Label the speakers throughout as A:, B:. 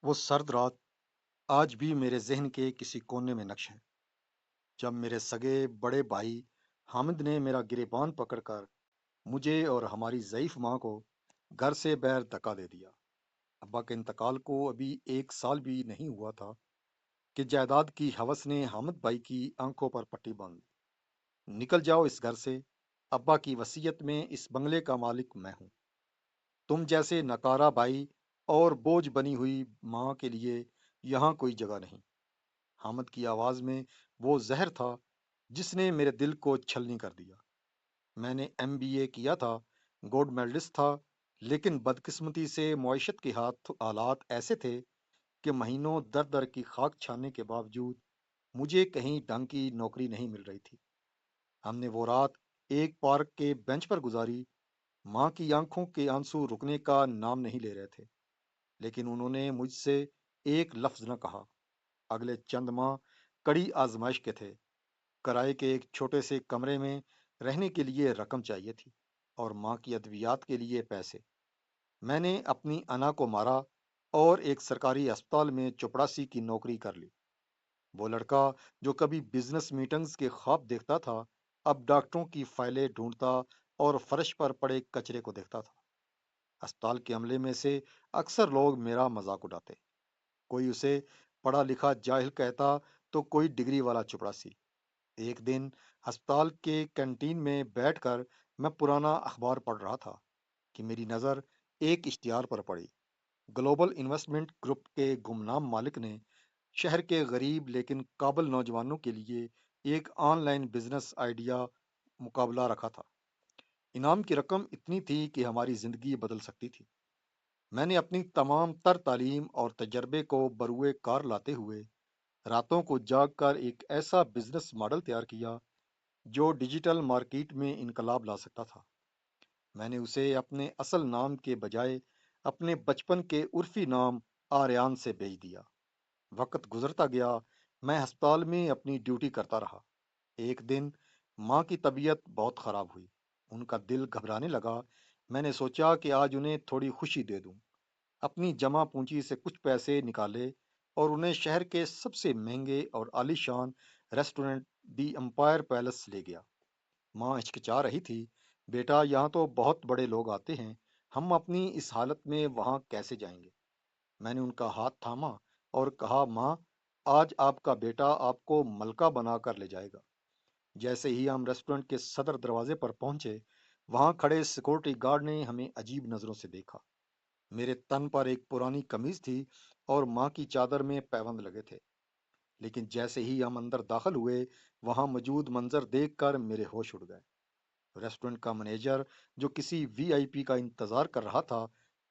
A: وہ سرد رات آج بھی میرے ذہن کے کسی کونے میں نقش ہے، جب میرے سگے بڑے بھائی حامد نے میرا گریبان پکڑ کر مجھے اور ہماری ضعیف ماں کو گھر سے باہر دھکا دے دیا۔ ابا کے انتقال کو ابھی 1 سال بھی نہیں ہوا تھا کہ جائیداد کی ہوس نے حامد بھائی کی آنکھوں پر پٹی باندھ دی۔ نکل جاؤ اس گھر سے، ابا کی وصیت میں اس بنگلے کا مالک میں ہوں۔ تم جیسے نکارا بھائی اور بوجھ بنی ہوئی ماں کے لیے یہاں کوئی جگہ نہیں۔ حامد کی آواز میں وہ زہر تھا جس نے میرے دل کو چھلنی کر دیا۔ میں نے MBA کیا تھا، گولڈ میڈلسٹ تھا، لیکن بدقسمتی سے معیشت کے حالات ایسے تھے کہ مہینوں در در کی خاک چھاننے کے باوجود مجھے کہیں ڈھنگ کی نوکری نہیں مل رہی تھی۔ ہم نے وہ رات ایک پارک کے بینچ پر گزاری۔ ماں کی آنکھوں کے آنسو رکنے کا نام نہیں لے رہے تھے، لیکن انہوں نے مجھ سے ایک لفظ نہ کہا۔ اگلے چند ماہ کڑی آزمائش کے تھے۔ کرائے کے ایک چھوٹے سے کمرے میں رہنے کے لیے رقم چاہیے تھی اور ماں کی ادویات کے لیے پیسے۔ میں نے اپنی انا کو مارا اور ایک سرکاری اسپتال میں چپڑاسی کی نوکری کر لی۔ وہ لڑکا جو کبھی بزنس میٹنگز کے خواب دیکھتا تھا، اب ڈاکٹروں کی فائلیں ڈھونڈتا اور فرش پر پڑے کچرے کو دیکھتا تھا۔ اسپتال کے عملے میں سے اکثر لوگ میرا مذاق اڑاتے، کوئی اسے پڑھا لکھا جاہل کہتا تو کوئی ڈگری والا چپڑاسی۔ ایک دن ہسپتال کے کینٹین میں بیٹھ کر میں پرانا اخبار پڑھ رہا تھا کہ میری نظر ایک اشتہار پر پڑی۔ گلوبل انویسٹمنٹ گروپ کے گمنام مالک نے شہر کے غریب لیکن قابل نوجوانوں کے لیے ایک آن لائن بزنس آئیڈیا مقابلہ رکھا تھا۔ انعام کی رقم اتنی تھی کہ ہماری زندگی بدل سکتی تھی۔ میں نے اپنی تمام تر تعلیم اور تجربے کو بروئے کار لاتے ہوئے راتوں کو جاگ کر ایک ایسا بزنس ماڈل تیار کیا جو ڈیجیٹل مارکیٹ میں انقلاب لا سکتا تھا۔ میں نے اسے اپنے اصل نام کے بجائے اپنے بچپن کے عرفی نام آریان سے بیچ دیا۔ وقت گزرتا گیا، میں ہسپتال میں اپنی ڈیوٹی کرتا رہا۔ ایک دن ماں کی طبیعت بہت خراب ہوئی، ان کا دل گھبرانے لگا۔ میں نے سوچا کہ آج انہیں تھوڑی خوشی دے دوں۔ اپنی جمع پونجی سے کچھ پیسے نکالے اور انہیں شہر کے سب سے مہنگے اور عالی شان ریسٹورنٹ دی امپائر پیلس لے گیا۔ ماں ہچکچا رہی تھی۔ بیٹا، یہاں تو بہت بڑے لوگ آتے ہیں، ہم اپنی اس حالت میں وہاں کیسے جائیں گے؟ میں نے ان کا ہاتھ تھاما اور کہا، ماں، آج آپ کا بیٹا آپ کو ملکہ بنا کر لے جائے گا۔ جیسے ہی ہم ریسٹورنٹ کے صدر دروازے پر پہنچے، وہاں کھڑے سیکورٹی گارڈ نے ہمیں عجیب نظروں سے دیکھا۔ میرے تن پر ایک پرانی قمیض تھی اور ماں کی چادر میں پیوند لگے تھے، لیکن جیسے ہی ہم اندر داخل ہوئے، وہاں موجود منظر دیکھ کر میرے ہوش اڑ گئے۔ ریسٹورنٹ کا مینیجر جو کسی VIP کا انتظار کر رہا تھا،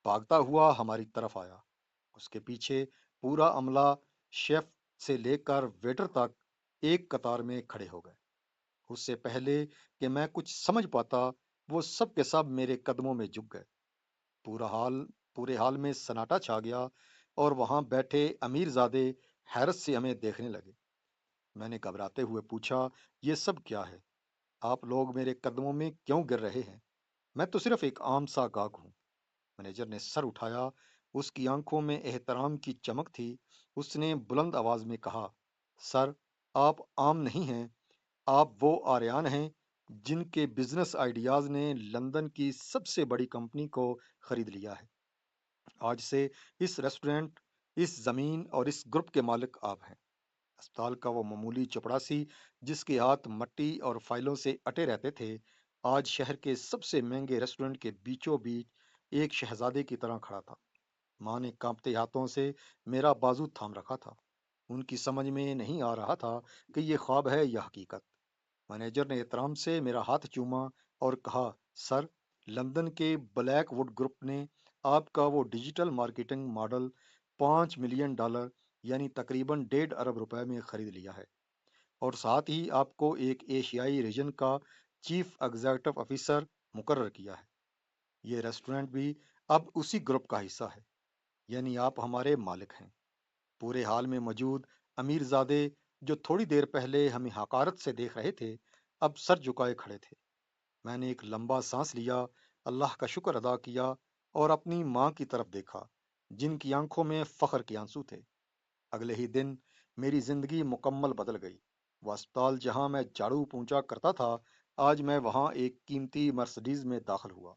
A: بھاگتا ہوا ہماری طرف آیا۔ اس کے پیچھے پورا عملہ، شیف سے لے کر ویٹر تک، ایک قطار میں کھڑے ہو گئے۔ اس سے پہلے کہ میں کچھ سمجھ پاتا، وہ سب کے سب میرے قدموں میں جھک گئے۔ پورا حال پورے حال میں سناٹا چھا گیا اور وہاں بیٹھے امیر زادے حیرت سے ہمیں دیکھنے لگے۔ میں نے گھبراتے ہوئے پوچھا، یہ سب کیا ہے؟ آپ لوگ میرے قدموں میں کیوں گر رہے ہیں؟ میں تو صرف ایک عام سا گاہک ہوں۔ مینیجر نے سر اٹھایا، اس کی آنکھوں میں احترام کی چمک تھی۔ اس نے بلند آواز میں کہا، سر، آپ عام نہیں ہیں، آپ وہ آریان ہیں جن کے بزنس آئیڈیاز نے لندن کی سب سے بڑی کمپنی کو خرید لیا ہے۔ آج سے اس ریسٹورنٹ، اس زمین اور اس گروپ کے مالک آپ ہیں۔ اسپتال کا وہ معمولی چپڑاسی جس کے ہاتھ مٹی اور فائلوں سے اٹے رہتے تھے، آج شہر کے سب سے مہنگے ریسٹورنٹ کے بیچوں بیچ ایک شہزادے کی طرح کھڑا تھا۔ ماں نے کانپتے ہاتھوں سے میرا بازو تھام رکھا تھا۔ ان کی سمجھ میں نہیں آ رہا تھا کہ یہ خواب ہے یا حقیقت۔ مینیجر نے احترام سے میرا ہاتھ چوما اور کہا، سر، لندن کے بلیک ووڈ گروپ نے آپ کا وہ ڈیجیٹل مارکیٹنگ ماڈل $5 ملین، یعنی تقریباً 1.5 ارب میں خرید لیا ہے، اور ساتھ ہی آپ کو ایک ایشیائی ریجن کا چیف ایگزیکٹو آفیسر مقرر کیا ہے۔ یہ ریسٹورنٹ بھی اب اسی گروپ کا حصہ ہے، یعنی آپ ہمارے مالک ہیں۔ پورے حال میں موجود امیر زادے جو تھوڑی دیر پہلے ہمیں حقارت سے دیکھ رہے تھے، اب سر جھکائے کھڑے تھے۔ میں نے ایک لمبا سانس لیا، اللہ کا شکر ادا کیا اور اپنی ماں کی طرف دیکھا جن کی آنکھوں میں فخر کے آنسو تھے۔ اگلے ہی دن میری زندگی مکمل بدل گئی۔ وہ اسپتال جہاں میں جھاڑو پونچھا کرتا تھا، آج میں وہاں ایک قیمتی مرسڈیز میں داخل ہوا۔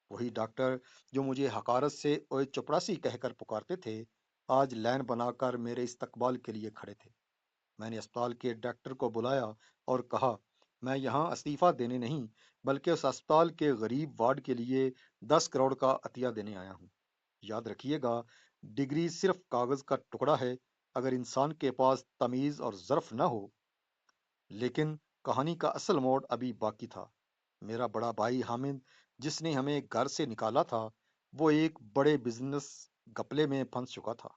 A: وہی ڈاکٹر جو مجھے حقارت سے اوے چپڑاسی کہہ کر پکارتے تھے، آج لین بنا کر میرے استقبال کے لیے کھڑے تھے۔ میں نے اسپتال کے ڈاکٹر کو بلایا اور کہا، میں یہاں استعفیٰ دینے نہیں بلکہ اس اسپتال کے غریب وارڈ کے لیے 10 کروڑ کا عطیہ دینے آیا ہوں۔ یاد رکھیے گا، ڈگری صرف کاغذ کا ٹکڑا ہے اگر انسان کے پاس تمیز اور ظرف نہ ہو۔ لیکن کہانی کا اصل موڑ ابھی باقی تھا۔ میرا بڑا بھائی حامد، جس نے ہمیں گھر سے نکالا تھا، وہ ایک بڑے بزنس گپلے میں پھنس چکا تھا۔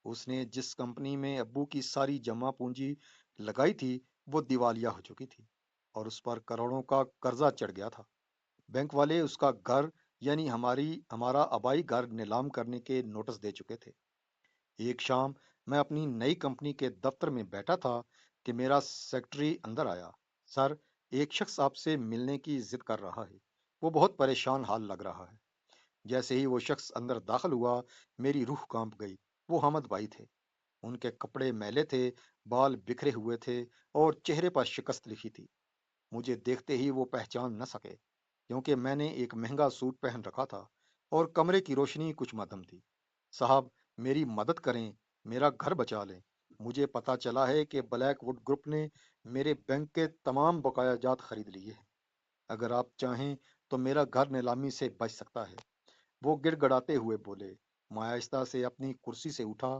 A: اس نے جس کمپنی میں ابو کی ساری جمع پونجی لگائی تھی، وہ دیوالیہ ہو چکی تھی اور اس پر کروڑوں کا قرضہ چڑھ گیا تھا۔ بینک والے اس کا گھر، یعنی ہمارا آبائی گھر نیلام کرنے کے نوٹس دے چکے تھے۔ ایک شام میں اپنی نئی کمپنی کے دفتر میں بیٹھا تھا کہ میرا سیکرٹری اندر آیا۔ سر، ایک شخص آپ سے ملنے کی ضد کر رہا ہے، وہ بہت پریشان حال لگ رہا ہے۔ جیسے ہی وہ شخص اندر داخل ہوا، میری روح کانپ گئی۔ وہ حامد بھائی تھے۔ ان کے کپڑے میلے تھے، بال بکھرے ہوئے تھے اور چہرے پر شکست لکھی تھی۔ مجھے دیکھتے ہی وہ پہچان نہ سکے، کیونکہ میں نے ایک مہنگا سوٹ پہن رکھا تھا اور کمرے کی روشنی کچھ مدھم تھی۔ صاحب، میری مدد کریں، میرا گھر بچا لیں۔ مجھے پتا چلا ہے کہ بلیک ووڈ گروپ نے میرے بینک کے تمام بقایا جات خرید لیے ہیں۔ اگر آپ چاہیں تو میرا گھر نیلامی سے بچ سکتا ہے۔ وہ گڑ گڑاتے ہوئے بولے۔ میں آہستہ سے اپنی کرسی سے اٹھا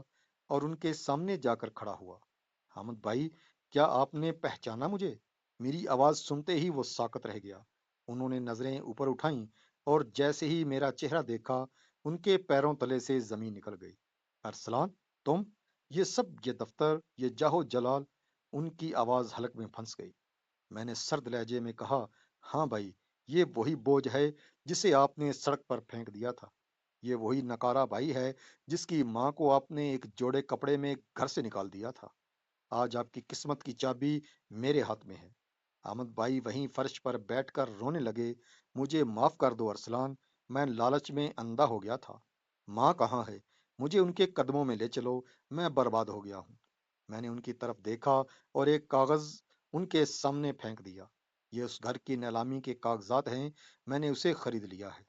A: اور ان کے سامنے جا کر کھڑا ہوا۔ حامد بھائی، کیا آپ نے پہچانا مجھے؟ میری آواز سنتے ہی وہ ساکت رہ گیا۔ انہوں نے نظریں اوپر اٹھائیں اور جیسے ہی میرا چہرہ دیکھا، ان کے پیروں تلے سے زمین نکل گئی۔ ارسلان، تم؟ یہ سب، یہ دفتر، یہ جاہو جلال؟ ان کی آواز حلق میں پھنس گئی۔ میں نے سرد لہجے میں کہا، ہاں بھائی، یہ وہی بوجھ ہے جسے آپ نے سڑک پر پھینک دیا تھا۔ یہ وہی نکارا بھائی ہے جس کی ماں کو آپ نے ایک جوڑے کپڑے میں گھر سے نکال دیا تھا۔ آج آپ کی قسمت کی چابی میرے ہاتھ میں ہے۔ احمد بھائی وہیں فرش پر بیٹھ کر رونے لگے۔ مجھے معاف کر دو ارسلان، میں لالچ میں اندھا ہو گیا تھا۔ ماں کہاں ہے؟ مجھے ان کے قدموں میں لے چلو، میں برباد ہو گیا ہوں۔ میں نے ان کی طرف دیکھا اور ایک کاغذ ان کے سامنے پھینک دیا۔ یہ اس گھر کی نیلامی کے کاغذات ہیں، میں نے اسے خرید لیا ہے۔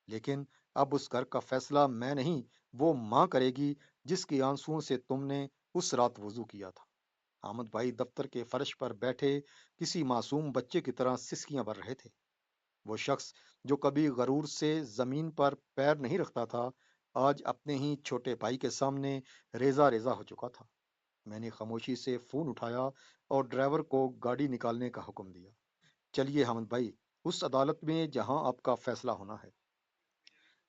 A: لیکن اب اس گھر کا فیصلہ میں نہیں، وہ ماں کرے گی جس کی آنسوؤں سے تم نے اس رات وضو کیا تھا۔ احمد بھائی دفتر کے فرش پر بیٹھے کسی معصوم بچے کی طرح سسکیاں بھر رہے تھے۔ وہ شخص جو کبھی غرور سے زمین پر پیر نہیں رکھتا تھا، آج اپنے ہی چھوٹے بھائی کے سامنے ریزہ ریزہ ہو چکا تھا۔ میں نے خاموشی سے فون اٹھایا اور ڈرائیور کو گاڑی نکالنے کا حکم دیا۔ چلیے حامد بھائی، اس عدالت میں جہاں آپ کا فیصلہ ہونا ہے۔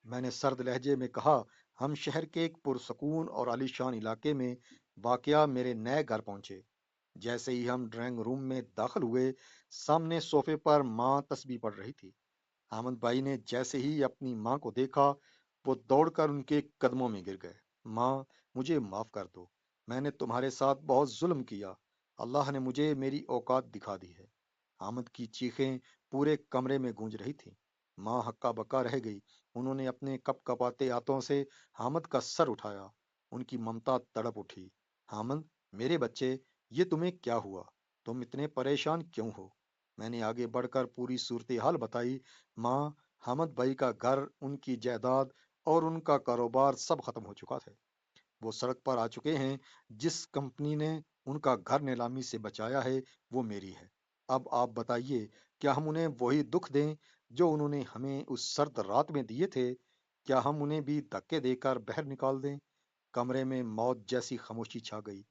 A: میں نے سرد لہجے میں کہا۔ ہم شہر کے ایک پرسکون اور عالیشان علاقے میں واقع میرے نئے گھر پہنچے۔ جیسے ہی ہم ڈرائنگ روم میں داخل ہوئے، سامنے صوفے پر ماں تسبیح پڑھ رہی تھی۔ احمد بھائی نے جیسے ہی اپنی ماں کو دیکھا، وہ دوڑ کر ان کے قدموں میں گر گئے۔ ماں، مجھے معاف کر دو، میں نے تمہارے ساتھ بہت ظلم کیا۔ اللہ نے مجھے میری اوقات دکھا دی ہے۔ حامد کی چیخیں پورے کمرے میں گونج رہی تھیں۔ ماں ہکا بکا رہ گئی۔ انہوں نے اپنے کپ کپاتے ہاتھوں سے حامد کا سر اٹھایا۔ ان کی ممتا تڑپ اٹھی۔ حامد، میرے بچے، یہ تمہیں کیا ہوا؟ تم اتنے پریشان کیوں ہو؟ میں نے آگے بڑھ کر پوری صورتحال بتائی۔ ماں، حامد بھائی کا گھر، ان کی جائیداد اور ان کا کاروبار سب ختم ہو چکا ہے۔ وہ سڑک پر آ چکے ہیں۔ جس کمپنی نے ان کا گھر نیلامی سے بچایا ہے، وہ میری ہے۔ اب آپ بتائیے، کیا ہم انہیں وہی دکھ دیں جو انہوں نے ہمیں اس سرد رات میں دیے تھے؟ کیا ہم انہیں بھی دھکے دے کر باہر نکال دیں؟ کمرے میں موت جیسی خاموشی چھا گئی۔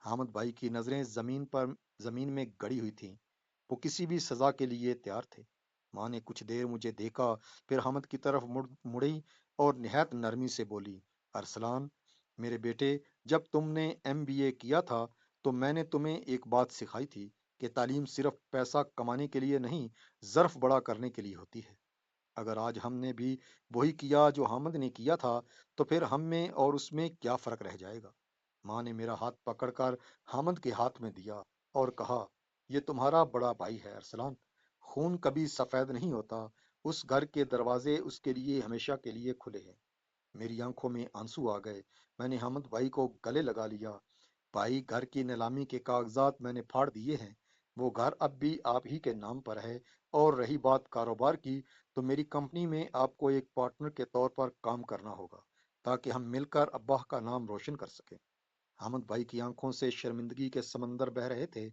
A: حامد بھائی کی نظریں زمین میں گڑی ہوئی تھیں۔ وہ کسی بھی سزا کے لیے تیار تھے۔ ماں نے کچھ دیر مجھے دیکھا، پھر حامد کی طرف مڑی اور نہایت نرمی سے بولی، ارسلان، میرے بیٹے، جب تم نے MBA کیا تھا تو میں نے تمہیں ایک بات سکھائی تھی کہ تعلیم صرف پیسہ کمانے کے لیے نہیں، ظرف بڑا کرنے کے لیے ہوتی ہے۔ اگر آج ہم نے بھی وہی کیا جو حامد نے کیا تھا، تو پھر ہم میں اور اس میں کیا فرق رہ جائے گا؟ ماں نے میرا ہاتھ پکڑ کر حامد کے ہاتھ میں دیا اور کہا، یہ تمہارا بڑا بھائی ہے ارسلان، خون کبھی سفید نہیں ہوتا۔ اس گھر کے دروازے اس کے لیے ہمیشہ کے لیے کھلے ہیں۔ میری آنکھوں میں آنسو آ گئے۔ میں نے حامد بھائی کو گلے لگا لیا۔ بھائی، گھر کی نیلامی کے کاغذات میں نے پھاڑ دیے ہیں۔ وہ گھر اب بھی آپ ہی کے نام پر ہے۔ اور رہی بات کاروبار کی، تو میری کمپنی میں آپ کو ایک پارٹنر کے طور پر کام کرنا ہوگا تاکہ ہم مل کر ابا کا نام روشن کر سکیں۔ حامد بھائی کی آنکھوں سے شرمندگی کے سمندر بہہ رہے تھے۔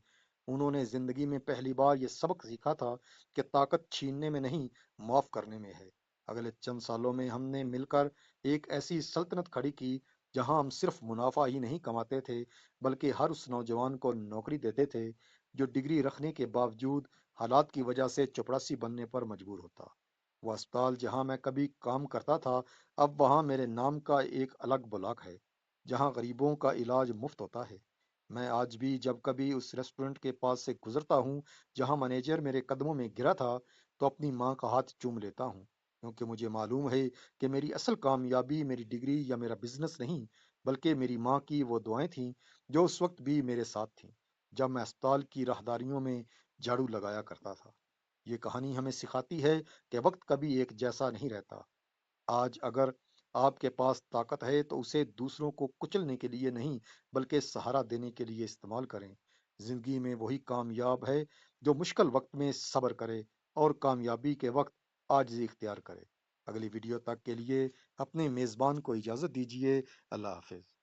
A: انہوں نے زندگی میں پہلی بار یہ سبق سیکھا تھا کہ طاقت چھیننے میں نہیں، معاف کرنے میں ہے۔ اگلے چند سالوں میں ہم نے مل کر ایک ایسی سلطنت کھڑی کی جہاں ہم صرف منافع ہی نہیں کماتے تھے، بلکہ ہر اس نوجوان کو نوکری دیتے تھے جو ڈگری رکھنے کے باوجود حالات کی وجہ سے چپڑاسی بننے پر مجبور ہوتا۔ وہ اسپتال جہاں میں کبھی کام کرتا تھا، اب وہاں میرے نام کا ایک الگ بلاک ہے جہاں غریبوں کا علاج مفت ہوتا ہے۔ میں آج بھی جب کبھی اس ریسٹورنٹ کے پاس سے گزرتا ہوں جہاں مینیجر میرے قدموں میں گرا تھا، تو اپنی ماں کا ہاتھ چوم لیتا ہوں، کیونکہ مجھے معلوم ہے کہ میری اصل کامیابی میری ڈگری یا میرا بزنس نہیں، بلکہ میری ماں کی وہ دعائیں تھیں جو اس وقت بھی میرے ساتھ تھیں جب میں اسپتال کی راہداریوں میں جھاڑو لگایا کرتا تھا۔ یہ کہانی ہمیں سکھاتی ہے کہ وقت کبھی ایک جیسا نہیں رہتا۔ آج اگر آپ کے پاس طاقت ہے تو اسے دوسروں کو کچلنے کے لیے نہیں، بلکہ سہارا دینے کے لیے استعمال کریں۔ زندگی میں وہی کامیاب ہے جو مشکل وقت میں صبر کرے اور کامیابی کے وقت عاجزی اختیار کرے۔ اگلی ویڈیو تک کے لیے اپنے میزبان کو اجازت دیجیے۔ اللہ حافظ۔